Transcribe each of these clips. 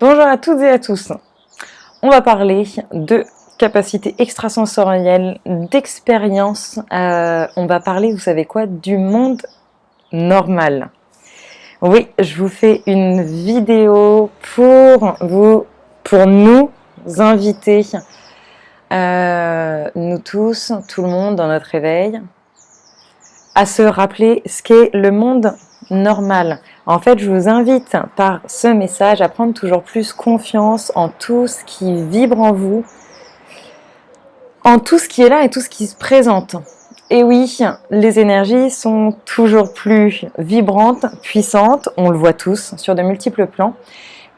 Bonjour à toutes et à tous. On va parler de capacités extrasensorielles, d'expérience. On va parler, vous savez quoi, du monde normal. Oui, je vous fais une vidéo pour nous inviter, nous tous, tout le monde dans notre réveil, à se rappeler ce qu'est le monde normal. En fait, je vous invite par ce message à prendre toujours plus confiance en tout ce qui vibre en vous, en tout ce qui est là et tout ce qui se présente. Et oui, les énergies sont toujours plus vibrantes, puissantes, on le voit tous sur de multiples plans,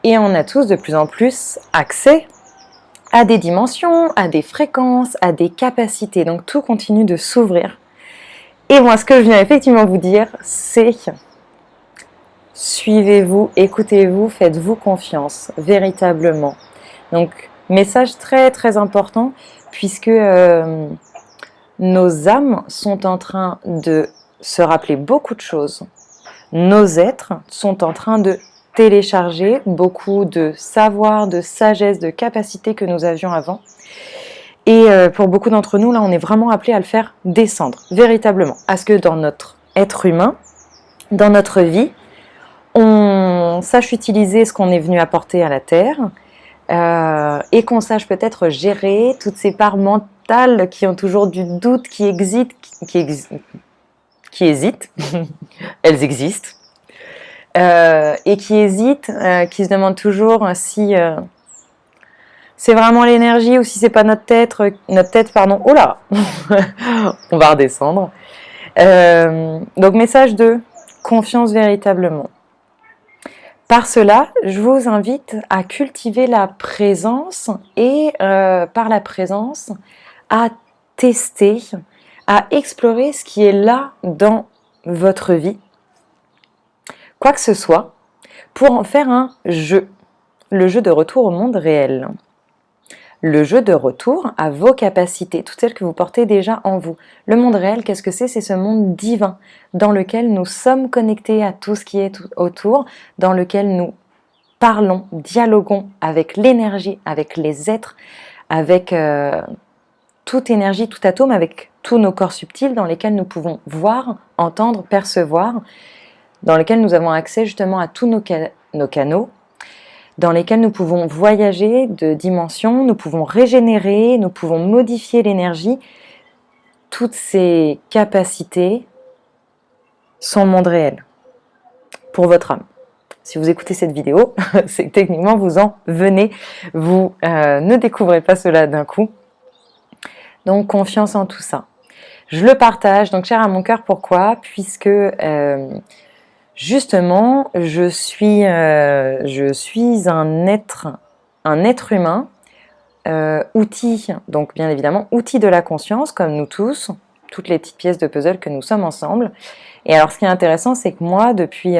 et on a tous de plus en plus accès à des dimensions, à des fréquences, à des capacités. Donc tout continue de s'ouvrir. Et moi, ce que je viens effectivement vous dire, c'est suivez-vous, écoutez-vous, faites-vous confiance, véritablement. Donc, message très très important, puisque nos âmes sont en train de se rappeler beaucoup de choses. Nos êtres sont en train de télécharger beaucoup de savoir, de sagesse, de capacités que nous avions avant. Et pour beaucoup d'entre nous, là, on est vraiment appelé à le faire descendre, véritablement. À ce que dans notre être humain, dans notre vie, on sache utiliser ce qu'on est venu apporter à la Terre et qu'on sache peut-être gérer toutes ces parts mentales qui ont toujours du doute, qui hésitent, elles existent, et qui hésitent, qui se demandent toujours si c'est vraiment l'énergie ou si c'est pas notre tête, pardon, oh là, on va redescendre. Donc message de confiance véritablement. Par cela, je vous invite à cultiver la présence et par la présence, à tester, à explorer ce qui est là dans votre vie, quoi que ce soit, pour en faire un jeu, le jeu de retour au monde réel. Le jeu de retour à vos capacités, toutes celles que vous portez déjà en vous. Le monde réel, qu'est-ce que c'est? C'est ce monde divin dans lequel nous sommes connectés à tout ce qui est autour, dans lequel nous parlons, dialoguons avec l'énergie, avec les êtres, avec toute énergie, tout atome, avec tous nos corps subtils dans lesquels nous pouvons voir, entendre, percevoir, dans lesquels nous avons accès justement à tous nos canaux, dans lesquels nous pouvons voyager de dimensions, nous pouvons régénérer, nous pouvons modifier l'énergie. Toutes ces capacités sont le monde réel pour votre âme. Si vous écoutez cette vidéo, c'est que techniquement vous en venez, vous ne découvrez pas cela d'un coup. Donc confiance en tout ça. Je le partage, donc cher à mon cœur, pourquoi? Puisque justement, je suis un être humain, outil, donc bien évidemment, outil de la conscience, comme nous tous, toutes les petites pièces de puzzle que nous sommes ensemble. Et alors, ce qui est intéressant, c'est que moi, depuis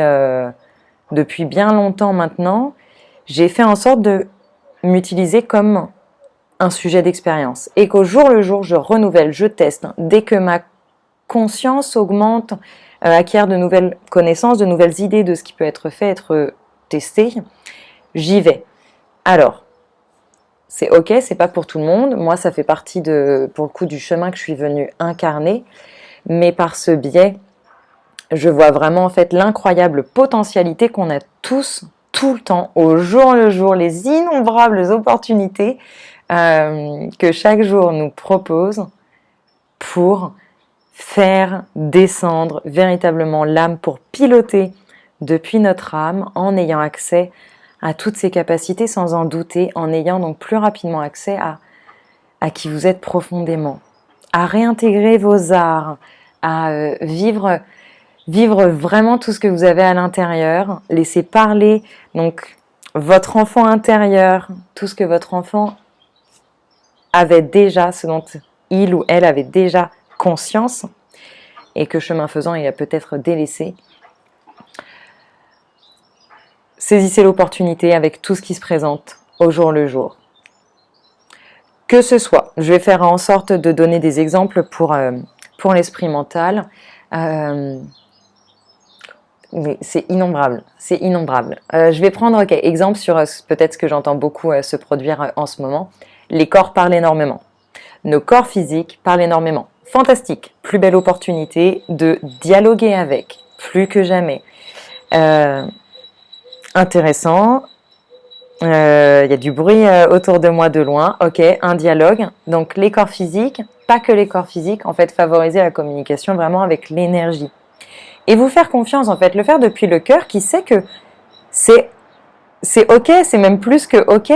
bien longtemps maintenant, j'ai fait en sorte de m'utiliser comme un sujet d'expérience. Et qu'au jour le jour, je renouvelle, je teste. Dès que ma conscience augmente, acquiert de nouvelles connaissances, de nouvelles idées de ce qui peut être fait, être testé, j'y vais. Alors, c'est ok, c'est pas pour tout le monde. Moi, ça fait partie pour le coup, du chemin que je suis venue incarner. Mais par ce biais, je vois vraiment en fait l'incroyable potentialité qu'on a tous, tout le temps, au jour le jour, les innombrables opportunités que chaque jour nous propose pour faire descendre véritablement l'âme, pour piloter depuis notre âme en ayant accès à toutes ces capacités sans en douter, en ayant donc plus rapidement accès à qui vous êtes profondément, à réintégrer vos arts, à vivre vraiment tout ce que vous avez à l'intérieur, laisser parler donc votre enfant intérieur, tout ce que votre enfant avait déjà, ce dont il ou elle avait déjà conscience, et que chemin faisant, il a peut-être délaissé. Saisissez l'opportunité avec tout ce qui se présente au jour le jour. Que ce soit, je vais faire en sorte de donner des exemples pour l'esprit mental. mais c'est innombrable, c'est innombrable. Je vais prendre exemple sur peut-être ce que j'entends beaucoup se produire en ce moment. Les corps parlent énormément. Nos corps physiques parlent énormément. Fantastique, plus belle opportunité de dialoguer avec, plus que jamais. Intéressant. Il y a du bruit autour de moi de loin. Ok, un dialogue. Donc les corps physiques, pas que les corps physiques, en fait, favoriser la communication vraiment avec l'énergie. Et vous faire confiance, en fait, le faire depuis le cœur qui sait que c'est ok, c'est même plus que ok.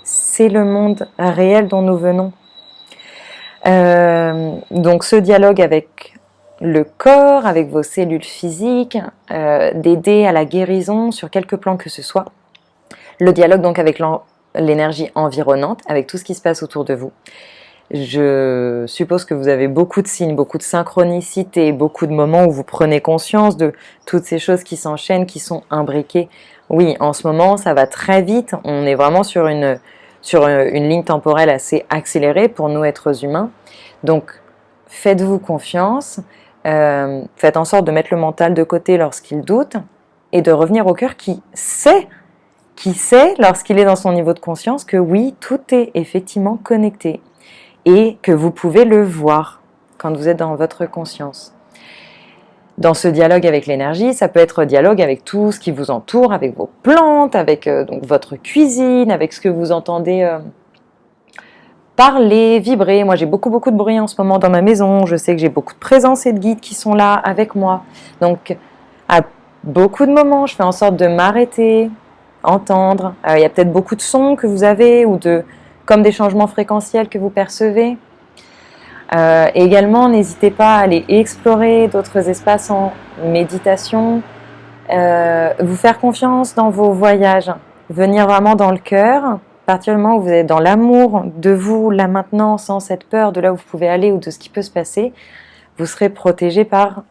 C'est le monde réel dont nous venons. Donc ce dialogue avec le corps, avec vos cellules physiques, d'aider à la guérison sur quelque plan que ce soit. Le dialogue donc avec l'énergie environnante, avec tout ce qui se passe autour de vous. Je suppose que vous avez beaucoup de signes, beaucoup de synchronicité, beaucoup de moments où vous prenez conscience de toutes ces choses qui s'enchaînent, qui sont imbriquées. Oui, en ce moment, ça va très vite. On est vraiment sur une ligne temporelle assez accélérée pour nous, êtres humains. Donc, faites-vous confiance. Faites en sorte de mettre le mental de côté lorsqu'il doute et de revenir au cœur qui sait lorsqu'il est dans son niveau de conscience que oui, tout est effectivement connecté et que vous pouvez le voir quand vous êtes dans votre conscience. Dans ce dialogue avec l'énergie, ça peut être dialogue avec tout ce qui vous entoure, avec vos plantes, avec donc votre cuisine, avec ce que vous entendez parler, vibrer. Moi, j'ai beaucoup de bruit en ce moment dans ma maison. Je sais que j'ai beaucoup de présences et de guides qui sont là avec moi. Donc, à beaucoup de moments, je fais en sorte de m'arrêter, entendre. Il y a peut-être beaucoup de sons que vous avez ou comme des changements fréquentiels que vous percevez. Et également, n'hésitez pas à aller explorer d'autres espaces en méditation, vous faire confiance dans vos voyages, venir vraiment dans le cœur, à partir du moment où vous êtes dans l'amour de vous, là maintenant, sans cette peur de là où vous pouvez aller ou de ce qui peut se passer, vous serez protégé par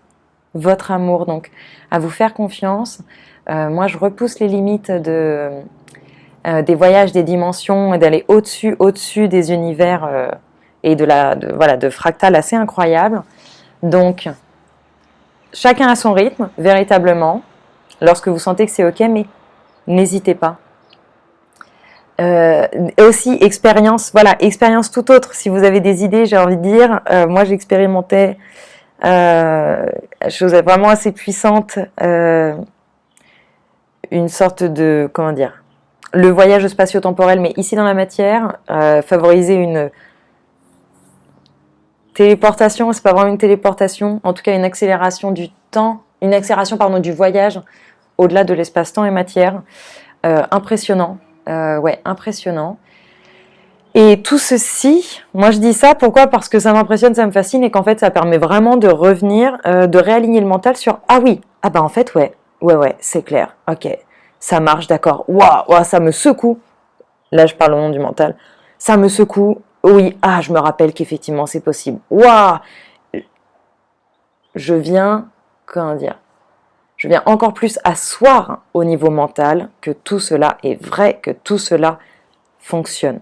votre amour. Donc, à vous faire confiance. Moi, je repousse les limites des voyages, des dimensions, et d'aller au-dessus des univers et de fractales assez incroyables. Donc, chacun a son rythme, véritablement, lorsque vous sentez que c'est ok, mais n'hésitez pas. Et aussi, expérience tout autre. Si vous avez des idées, j'ai envie de dire, moi j'expérimentais chose vraiment assez puissante, une sorte de, comment dire, le voyage spatio-temporel, mais ici dans la matière, favoriser une téléportation, c'est pas vraiment une téléportation, en tout cas une accélération du temps, une accélération du voyage au-delà de l'espace-temps et matière. Impressionnant, impressionnant. Et tout ceci, moi je dis ça, pourquoi? Parce que ça m'impressionne, ça me fascine et qu'en fait ça permet vraiment de revenir, de réaligner le mental sur ah oui, ah bah en fait ouais, c'est clair, ok, ça marche, d'accord, waouh, ça me secoue. Là je parle au nom du mental, ça me secoue. Oui, je me rappelle qu'effectivement c'est possible. Waouh, je viens encore plus asseoir au niveau mental que tout cela est vrai, que tout cela fonctionne.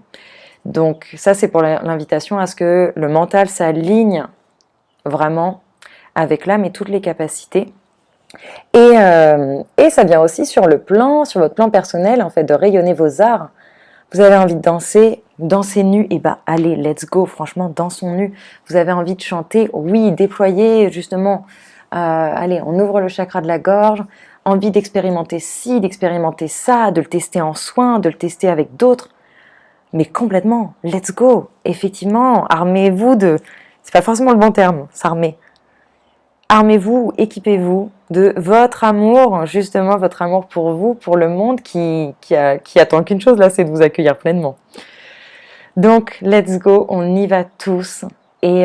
Donc ça c'est pour l'invitation à ce que le mental s'aligne vraiment avec l'âme et toutes les capacités. Et ça vient aussi sur votre plan personnel, en fait, de rayonner vos arts. Vous avez envie de danser nu, et allez, let's go, franchement, dansons nu. Vous avez envie de chanter, oui, déployer justement, allez, on ouvre le chakra de la gorge, envie d'expérimenter ci, d'expérimenter ça, de le tester en soins, de le tester avec d'autres, mais complètement, let's go. Effectivement, armez-vous c'est pas forcément le bon terme, s'armer. Armez-vous, équipez-vous de votre amour, justement votre amour pour vous, pour le monde qui attend qu'une chose là, c'est de vous accueillir pleinement. Donc, let's go, on y va tous. Et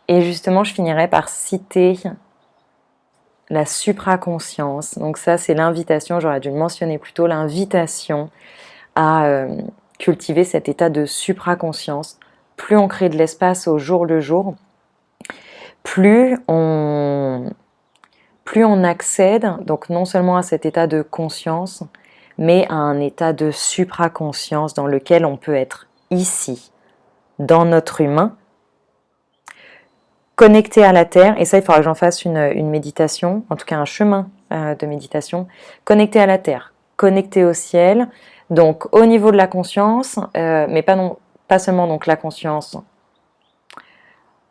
justement, je finirai par citer la supraconscience. Donc ça, c'est l'invitation, j'aurais dû le mentionner plus tôt, l'invitation à cultiver cet état de supraconscience. Plus on crée de l'espace au jour le jour, plus on accède, donc non seulement à cet état de conscience, mais à un état de supraconscience dans lequel on peut être ici, dans notre humain, connecté à la Terre, et ça il faudra que j'en fasse une méditation, en tout cas un chemin de méditation, connecté à la Terre, connecté au ciel, donc au niveau de la conscience, mais pas seulement donc la conscience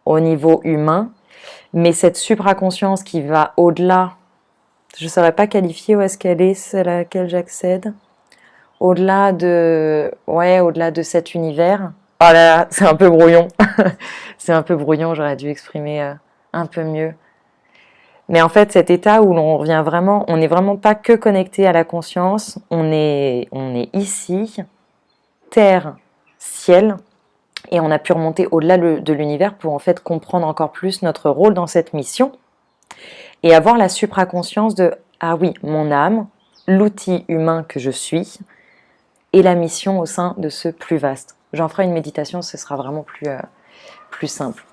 au niveau humain, mais cette supraconscience qui va au-delà, je ne saurais pas qualifier où est-ce qu'elle est, celle à laquelle j'accède, au-delà de cet univers. Oh là là, c'est un peu brouillon. C'est un peu brouillon, j'aurais dû exprimer un peu mieux. Mais en fait, cet état où l'on revient vraiment, on n'est vraiment pas que connecté à la conscience, on est ici, terre, ciel, et on a pu remonter au-delà de l'univers pour en fait comprendre encore plus notre rôle dans cette mission et avoir la supraconscience de ah oui, mon âme, l'outil humain que je suis et la mission au sein de ce plus vaste. J'en ferai une méditation, ce sera vraiment plus simple.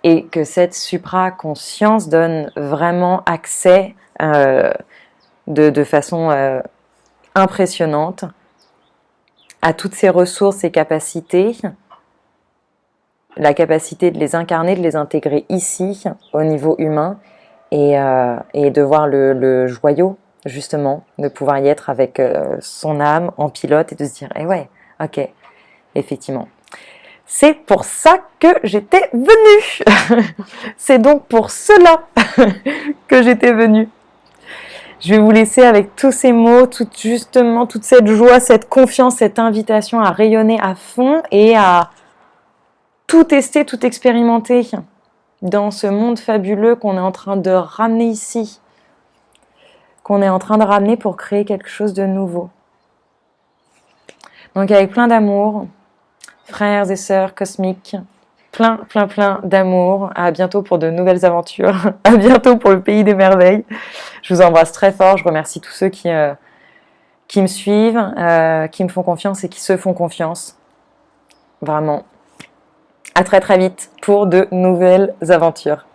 Et que cette supraconscience donne vraiment accès de façon impressionnante à toutes ces ressources et capacités, la capacité de les incarner, de les intégrer ici, au niveau humain, et de voir le joyau, justement, de pouvoir y être avec son âme en pilote et de se dire, eh ouais, ok, effectivement. C'est pour ça que j'étais venue. C'est donc pour cela que j'étais venue. Je vais vous laisser avec tous ces mots, toute cette joie, cette confiance, cette invitation à rayonner à fond et à tout tester, tout expérimenter dans ce monde fabuleux qu'on est en train de ramener ici, qu'on est en train de ramener pour créer quelque chose de nouveau. Donc avec plein d'amour, frères et sœurs cosmiques, plein d'amour. À bientôt pour de nouvelles aventures. À bientôt pour le pays des merveilles. Je vous embrasse très fort. Je remercie tous ceux qui me suivent, qui me font confiance et qui se font confiance. Vraiment. À très vite pour de nouvelles aventures.